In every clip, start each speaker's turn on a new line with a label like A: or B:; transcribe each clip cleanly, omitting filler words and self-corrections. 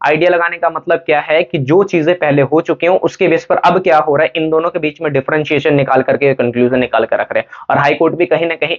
A: Idea लगाने का मतलब क्या है कि जो चीजें पहले हो चुकी हैं उसके बेस पर अब क्या हो रहा है, इन दोनों के बीच में डिफरेंशिएशन निकाल करके कंक्लूजन निकाल कर रख रहे हैं। और हाई कोर्ट भी कहीं ना कहीं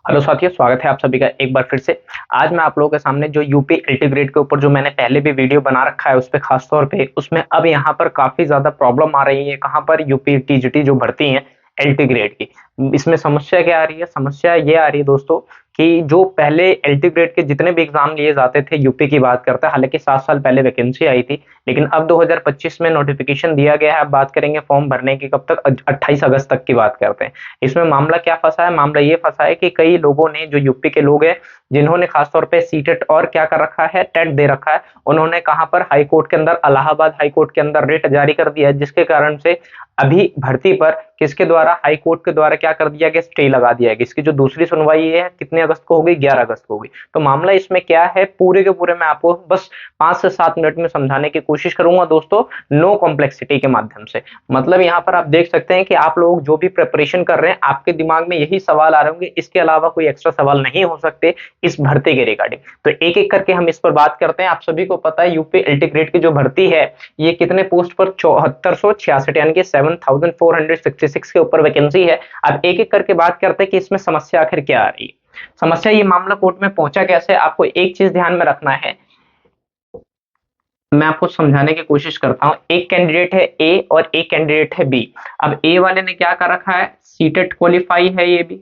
A: हेलो साथियों, स्वागत है आप सभी का एक बार फिर से। आज मैं आप लोगों के सामने जो यूपी एल्टी के ऊपर जो मैंने पहले भी वीडियो बना रखा है उस पे खास तौर पे उसमें अब यहाँ पर काफी ज्यादा प्रॉब्लम आ रही है। कहाँ पर यूपी टीजीटी जो भर्ती है एल्टी ग्रेड की, इसमें समस्या क्या आ रही है? समस्या ये आ रही है दोस्तों कि जो पहले एल्टी ग्रेड के जितने भी एग्जाम लिए जाते थे, यूपी की बात करते हैं, हालांकि 7 साल पहले वैकेंसी आई थी, लेकिन अब 2025 में नोटिफिकेशन दिया गया है। अब बात करेंगे फॉर्म भरने की, कब तक? 28 अगस्त तक की बात करते हैं। इसमें मामला क्या फंसा है? मामला ये फंसा है कि कई लोगों ने, जो यूपी के लोग हैं जिन्होंने खासतौर पे सीटेट और क्या कर रखा है, टेट दे रखा है, उन्होंने कहां पर हाई कोर्ट के अंदर, इलाहाबाद हाई कोर्ट के अंदर रेट जारी कर दिया है, जिसके कारण से अभी भर्ती पर किसके द्वारा, हाई कोर्ट के द्वारा क्या कर दिया गया, स्टे लगा दिया गया। इसकी जो दूसरी सुनवाई है कितने अगस्त को होगी? 11 अगस्त को होगी। तो मामला इसमें क्या है पूरे के पूरे मैं आपको बस 5 से 7 मिनट में समझाने की कोशिश करूंगा दोस्तों, नो कॉम्प्लेक्सिटी के माध्यम से। मतलब यहाँ पर आप देख सकते हैं कि आप लोग जो भी प्रिपरेशन कर रहे हैं आपके दिमाग में यही सवाल आ रहे होंगे, इसके अलावा कोई एक्स्ट्रा सवाल नहीं हो सकते इस भर्ती के रिगार्डिंग। तो एक एक करके हम इस पर बात करते हैं। आप सभी को पता है यूपी एल्टी ग्रेड की जो भर्ती है ये कितने पोस्ट पर? 7466 यानी कि 7466 के ऊपर वैकेंसी है। अब एक एक करके बात करते हैं कि इसमें समस्या आखिर क्या आ रही है। समस्या, ये मामला कोर्ट में पहुंचा कैसे? आपको एक चीज ध्यान में रखना है, मैं आपको समझाने की कोशिश करता हूं। एक कैंडिडेट है ए और एक कैंडिडेट है बी। अब ए वाले ने क्या कर रखा है, सीटेट क्वालिफाई है ये भी,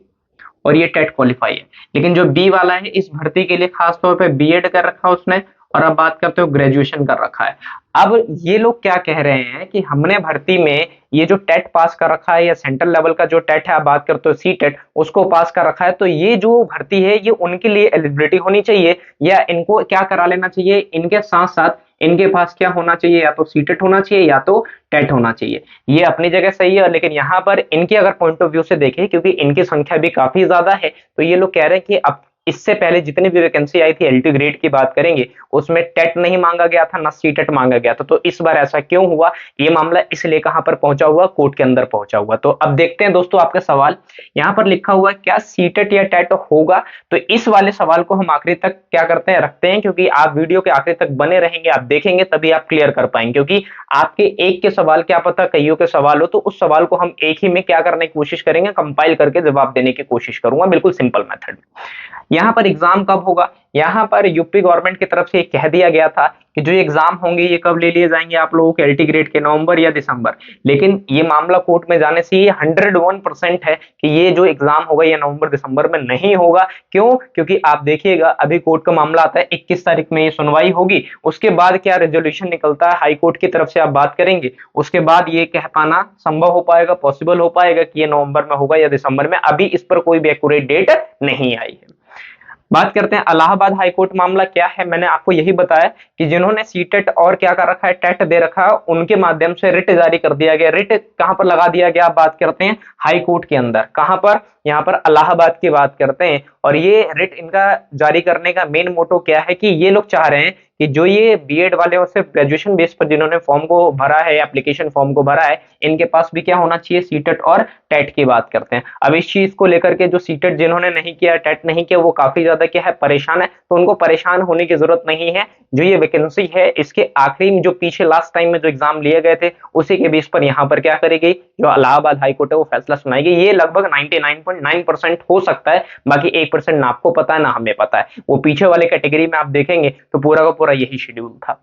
A: और ये टेट क्वालिफाई है। लेकिन जो बी वाला है इस भर्ती के लिए खास तौर पे बीएड कर रखा है उसने, और अब बात करते हो ग्रेजुएशन कर रखा है। अब ये लोग क्या कह रहे हैं कि हमने भर्ती में ये जो टेट पास कर रखा है या सेंट्रल लेवल का जो टेट है, आप बात करते हो सी टेट, उसको पास कर रखा है, तो ये जो भर्ती है ये उनके लिए एलिजिबिलिटी होनी चाहिए, या इनको क्या करा लेना चाहिए, इनके साथ साथ इनके पास क्या होना चाहिए, या तो सीटेट होना चाहिए या तो टेट होना चाहिए। ये अपनी जगह सही है, लेकिन यहाँ पर इनके अगर पॉइंट ऑफ व्यू से देखें, क्योंकि इनकी संख्या भी काफी ज्यादा है, तो ये लोग कह रहे हैं कि अब इससे पहले जितनी भी वैकेंसी आई थी एल्टी ग्रेड की बात करेंगे, उसमें टेट नहीं मांगा गया था ना सीटेट मांगा गया था। तो इस बार ऐसा क्यों हुआ? ये मामला इसलिए कहां पर पहुंचा हुआ? कोर्ट के अंदर पहुंचा हुआ। तो अब देखते हैं दोस्तों आपका सवाल, यहां पर लिखा हुआ है क्या सीटेट या टेट होगा? तो इस वाले सवाल को हम आखिरी तक क्या करते हैं, रखते हैं, क्योंकि आप वीडियो के आखिरी तक बने रहेंगे, आप देखेंगे तभी आप क्लियर कर पाएंगे। क्योंकि आपके एक के सवाल क्या पता कईयों के सवाल हो, तो उस सवाल को हम एक ही में क्या करने की कोशिश करेंगे, कंपाइल करके जवाब देने की कोशिश करूंगा, बिल्कुल सिंपल मेथड। यहाँ पर एग्जाम कब होगा? यहाँ पर यूपी गवर्नमेंट की तरफ से कह दिया गया था कि जो एग्जाम होंगे ये कब ले लिए जाएंगे आप लोगों के एल्टी ग्रेड के, नवंबर या दिसंबर। लेकिन ये मामला कोर्ट में जाने से ये 101% है कि ये जो एग्जाम होगा ये नवंबर दिसंबर में नहीं होगा। क्यों? क्योंकि आप देखिएगा अभी कोर्ट का मामला आता है 21 तारीख में ये सुनवाई होगी, उसके बाद क्या रेजोल्यूशन निकलता है हाई कोर्ट की तरफ से, आप बात करेंगे, उसके बाद ये कह पाना संभव हो पाएगा, पॉसिबल हो पाएगा कि ये नवंबर में होगा या दिसंबर में। अभी इस पर कोई भी एक्यूरेट डेट नहीं आई है। बात करते हैं इलाहाबाद हाई कोर्ट, मामला क्या है? मैंने आपको यही बताया कि जिन्होंने सीटेट और क्या कर रखा है, टेट दे रखा है, उनके माध्यम से रिट जारी कर दिया गया। रिट कहां पर लगा दिया गया? बात करते हैं हाई कोर्ट के अंदर। कहां पर? यहाँ पर इलाहाबाद की बात करते हैं। और ये रिट इनका जारी करने का मेन मोटो क्या है कि ये लोग चाह रहे हैं कि जो ये बीएड वाले और सिर्फ ग्रेजुएशन बेस पर जिन्होंने फॉर्म को भरा है, एप्लीकेशन फॉर्म को भरा है, इनके पास भी क्या होना चाहिए, सीटेट और टेट की बात करते हैं। अब इस चीज को लेकर के जो सीटेट जिन्होंने नहीं किया, टेट नहीं किया, वो काफी ज्यादा क्या है, परेशान है। तो उनको परेशान होने की जरूरत नहीं है। जो ये वैकेंसी है इसके आखिरी में जो पीछे लास्ट टाइम में जो एग्जाम लिए गए थे उसी के बेस पर यहाँ पर क्या करेगी, जो इलाहाबाद हाई कोर्ट है वो फैसला सुनाएगी। ये लगभग 99.9% हो सकता है, बाकी 1% ना आपको पता है ना हमें पता है। वो पीछे वाले कैटेगरी में आप देखेंगे तो पूरा का पूरा यही शेड्यूल था।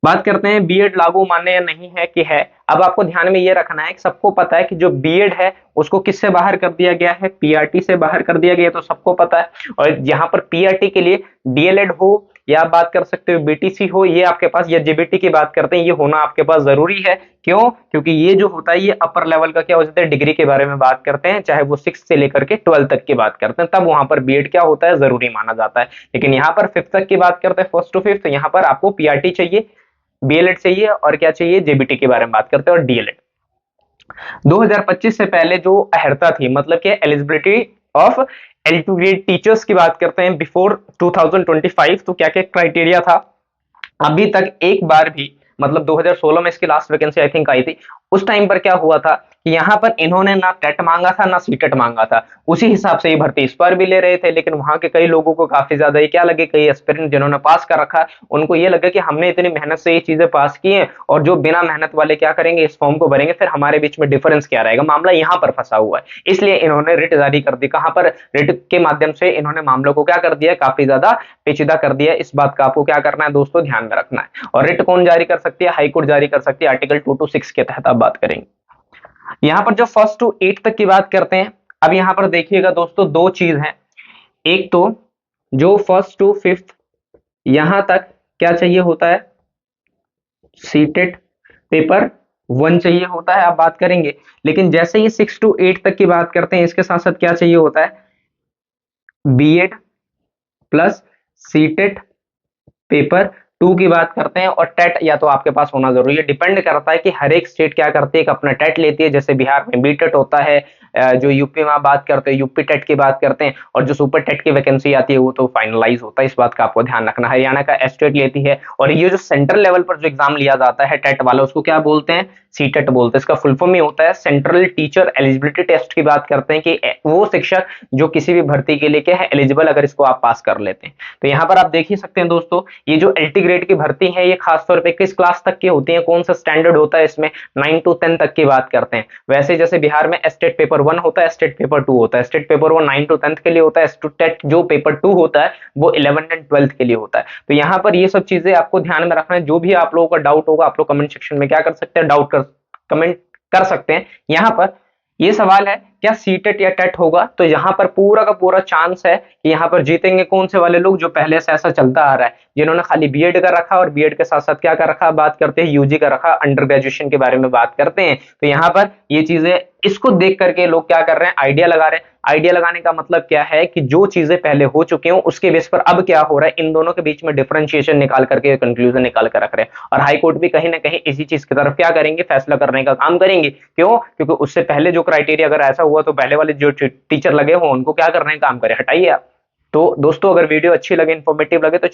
A: बात करते हैं बीएड लागू मान्य या नहीं है कि है। अब आपको ध्यान में ये रखना है कि सबको पता है कि जो बीएड है उसको किससे बाहर कर दिया गया है, पीआरटी से बाहर कर दिया गया, तो सबको पता है। और यहाँ पर पीआरटी के लिए डीएलएड हो या आप बात कर सकते हो बीटीसी हो, ये आपके पास, या जेबीटी की बात करते हैं, ये होना आपके पास जरूरी है। क्यों? क्योंकि ये जो होता है ये अपर लेवल का क्या हो जाता है, डिग्री के बारे में बात करते हैं, चाहे वो 6 से लेकर के 12 तक की बात करते हैं, तब वहां पर बीएड क्या होता है, जरूरी माना जाता है। लेकिन यहाँ पर 5th तक की बात करते हैं, 1st to 5th, तो यहाँ पर आपको पीआरटी चाहिए, बीएलएड चाहिए, और क्या चाहिए, जेबीटी के बारे में बात करते हैं, और डीएलएड। 2025 से पहले जो अहर्ता थी, मतलब कि एलिजिबिलिटी ऑफ एलिजिबिलिटी टीचर्स की बात करते हैं बिफोर 2025, तो क्या क्या क्राइटेरिया था? अभी तक एक बार भी, मतलब 2016 में इसकी last vacancy I think I थी, उस टाइम पर क्या हुआ था कि यहाँ पर इन्होंने ना टेट मांगा था ना सीटेट मांगा था, उसी हिसाब से ये भर्ती इस पर भी ले रहे थे। लेकिन वहां के कई लोगों को काफी ज्यादा ये क्या लगे, कई एस्पिरेंट जिन्होंने पास कर रखा, उनको ये लगा कि हमने इतनी मेहनत से ये चीजें पास की हैं और जो बिना मेहनत वाले क्या करेंगे, इस फॉर्म को भरेंगे, फिर हमारे बीच में डिफरेंस क्या रहेगा, मामला यहाँ पर फंसा हुआ है। इसलिए इन्होंने रिट जारी कर दी। कहां पर? रिट के माध्यम से इन्होंने मामलों को क्या कर दिया, काफी ज्यादा पेचीदा कर दिया। इस बात का आपको क्या करना है दोस्तों, ध्यान में रखना है। और रिट कौन जारी कर सकती है? हाईकोर्ट जारी कर सकती है। आर्टिकल 226 के तहत आप बात करेंगे। यहां पर जो फर्स्ट टू एट तक की बात करते हैं, अब यहां पर देखिएगा दोस्तों, दो चीज है। एक तो जो फर्स्ट टू फिफ्थ यहां तक क्या चाहिए होता है, सीटेट पेपर 1 चाहिए होता है, आप बात करेंगे। लेकिन जैसे ये 6 टू 8 तक की बात करते हैं, इसके साथ साथ क्या चाहिए होता है, बीएड प्लस सीटेट पेपर 2 की बात करते हैं। और टेट या तो आपके पास होना जरूरी है, डिपेंड करता है कि हर एक स्टेट क्या करती है, एक अपना टेट लेती है। जैसे बिहार में बी टेट होता है, जो यूपी में आप बात करते हैं यूपी टेट की बात करते हैं, और जो सुपर टेट की वैकेंसी आती है वो तो फाइनलाइज होता है। इस बात का आपको ध्यान रखना। हरियाणा का एस्टेट लेती है। और ये जो सेंट्रल लेवल पर जो एग्जाम लिया जाता है टेट वाला, उसको क्या बोलते हैं, सीटेट बोलते हैं। इसका फुल फॉर्म ही होता है सेंट्रल टीचर एलिजिबिलिटी टेस्ट की बात करते हैं कि वो शिक्षक जो किसी भी भर्ती के लिए क्या है एलिजिबल, अगर इसको आप पास कर लेते हैं। तो यहाँ पर आप देख ही सकते हैं दोस्तों, ये जो एलटी ग्रेड की भर्ती है ये खासतौर पे किस क्लास तक की होती है, कौन सा स्टैंडर्ड होता है इसमें, 9 to 10 तक की बात करते हैं। वैसे जैसे बिहार में स्टेट पेपर 1 होता है, स्टेट पेपर 2 होता है। स्टेट पेपर 1 9 to 10 के लिए होता है, स्टेट जो पेपर 2 होता है वो 11 एंड 12 के लिए होता है। तो यहाँ पर ये सब चीजें आपको ध्यान में रखना है। जो भी आप लोगों का डाउट होगा, आप लोग कमेंट सेक्शन में क्या कर सकते हैं, डाउट कर कमेंट कर सकते हैं। यहाँ पर ये सवाल है, क्या सीटेट या टेट होगा? तो यहाँ पर पूरा का पूरा चांस है कि यहाँ पर जीतेंगे कौन से वाले लोग, जो पहले से ऐसा चलता आ रहा है, जिन्होंने खाली बीएड का रखा और बीएड के साथ साथ क्या कर रखा, बात करते हैं यूजी का रखा, अंडर ग्रेजुएशन के बारे में बात करते हैं। तो यहाँ पर ये चीजें, इसको देख करके लोग क्या कर रहे हैं, आइडिया लगा रहे हैं। आइडिया लगाने का मतलब क्या है कि जो चीजें पहले हो चुकी हो उसके बेस पर अब क्या हो रहा है, इन दोनों के बीच में डिफरेंशिएशन निकाल करके कंक्लूजन निकाल कर रख रहे हैं। और हाई कोर्ट भी कहीं ना कहीं इसी चीज की तरफ क्या करेंगे, फैसला करने का काम करेंगे। क्यों? क्योंकि उससे पहले जो क्राइटेरिया अगर ऐसा हुआ तो पहले वाले जो टीचर लगे हो उनको क्या करने का काम करे, हटाइए आप। तो दोस्तों अगर वीडियो अच्छी लगे, इन्फॉर्मेटिव लगे तो